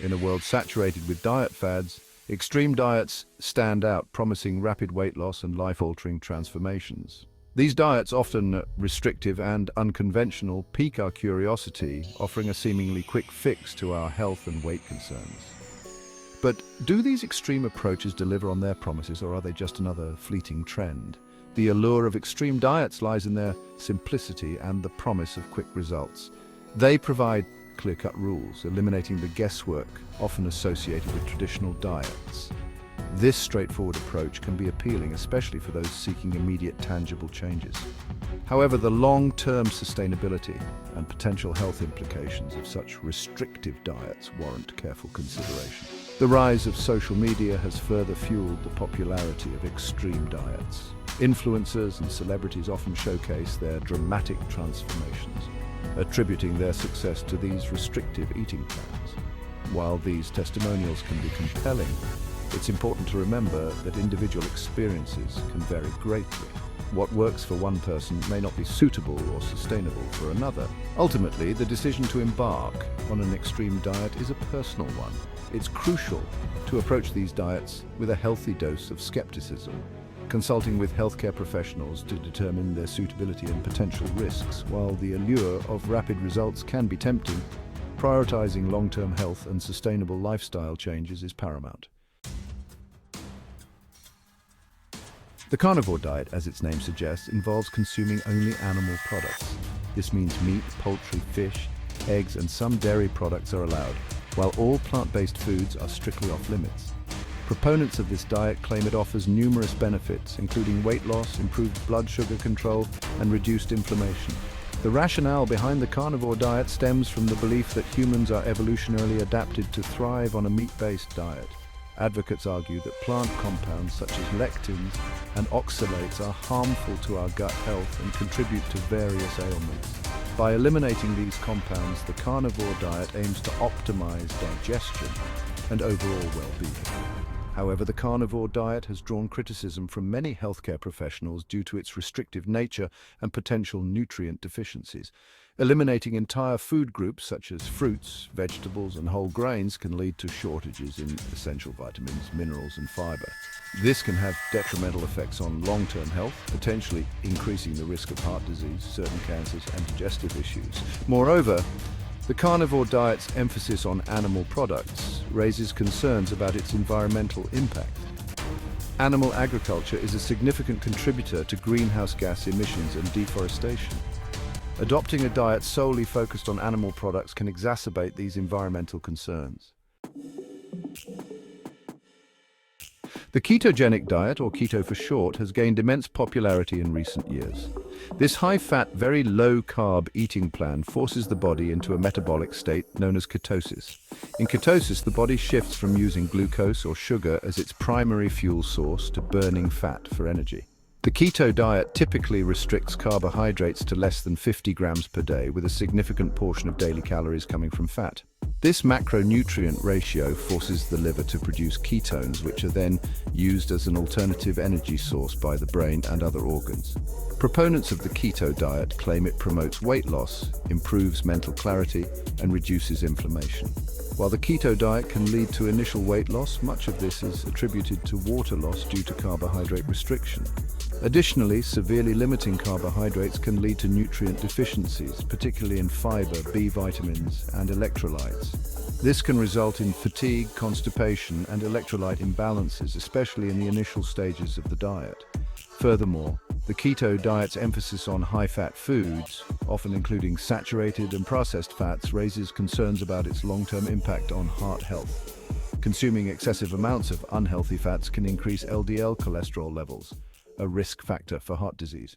In a world saturated with diet fads, extreme diets stand out, promising rapid weight loss and life-altering transformations. These diets, often restrictive and unconventional, pique our curiosity, offering a seemingly quick fix to our health and weight concerns. But do these extreme approaches deliver on their promises, or are they just another fleeting trend? The allure of extreme diets lies in their simplicity and the promise of quick results. They provide clear-cut rules, eliminating the guesswork often associated with traditional diets. This straightforward approach can be appealing, especially for those seeking immediate, tangible changes. However, the long-term sustainability and potential health implications of such restrictive diets warrant careful consideration. The rise of social media has further fueled the popularity of extreme diets. Influencers and celebrities often showcase their dramatic transformations, attributing their success to these restrictive eating plans. While these testimonials can be compelling, it's important to remember that individual experiences can vary greatly. What works for one person may not be suitable or sustainable for another. Ultimately, the decision to embark on an extreme diet is a personal one. It's crucial to approach these diets with a healthy dose of skepticism, consulting with healthcare professionals to determine their suitability and potential risks. While the allure of rapid results can be tempting, prioritizing long-term health and sustainable lifestyle changes is paramount. The carnivore diet, as its name suggests, involves consuming only animal products. This means meat, poultry, fish, eggs, and some dairy products are allowed, while all plant-based foods are strictly off-limits. Proponents of this diet claim it offers numerous benefits, including weight loss, improved blood sugar control, and reduced inflammation. The rationale behind the carnivore diet stems from the belief that humans are evolutionarily adapted to thrive on a meat-based diet. Advocates argue that plant compounds such as lectins and oxalates are harmful to our gut health and contribute to various ailments. By eliminating these compounds, the carnivore diet aims to optimize digestion and overall well-being. However, the carnivore diet has drawn criticism from many healthcare professionals due to its restrictive nature and potential nutrient deficiencies. Eliminating entire food groups such as fruits, vegetables, and whole grains can lead to shortages in essential vitamins, minerals, and fiber. This can have detrimental effects on long-term health, potentially increasing the risk of heart disease, certain cancers, and digestive issues. Moreover, the carnivore diet's emphasis on animal products raises concerns about its environmental impact. Animal agriculture is a significant contributor to greenhouse gas emissions and deforestation. Adopting a diet solely focused on animal products can exacerbate these environmental concerns. The ketogenic diet, or keto for short, has gained immense popularity in recent years. This high-fat, very low-carb eating plan forces the body into a metabolic state known as ketosis. In ketosis, the body shifts from using glucose or sugar as its primary fuel source to burning fat for energy. The keto diet typically restricts carbohydrates to less than 50 grams per day, with a significant portion of daily calories coming from fat. This macronutrient ratio forces the liver to produce ketones, which are then used as an alternative energy source by the brain and other organs. Proponents of the keto diet claim it promotes weight loss, improves mental clarity, and reduces inflammation. While the keto diet can lead to initial weight loss, much of this is attributed to water loss due to carbohydrate restriction. Additionally, severely limiting carbohydrates can lead to nutrient deficiencies, particularly in fiber, B vitamins, and electrolytes. This can result in fatigue, constipation, and electrolyte imbalances, especially in the initial stages of the diet. Furthermore, the keto diet's emphasis on high-fat foods, often including saturated and processed fats, raises concerns about its long-term impact on heart health. Consuming excessive amounts of unhealthy fats can increase LDL cholesterol levels, a risk factor for heart disease.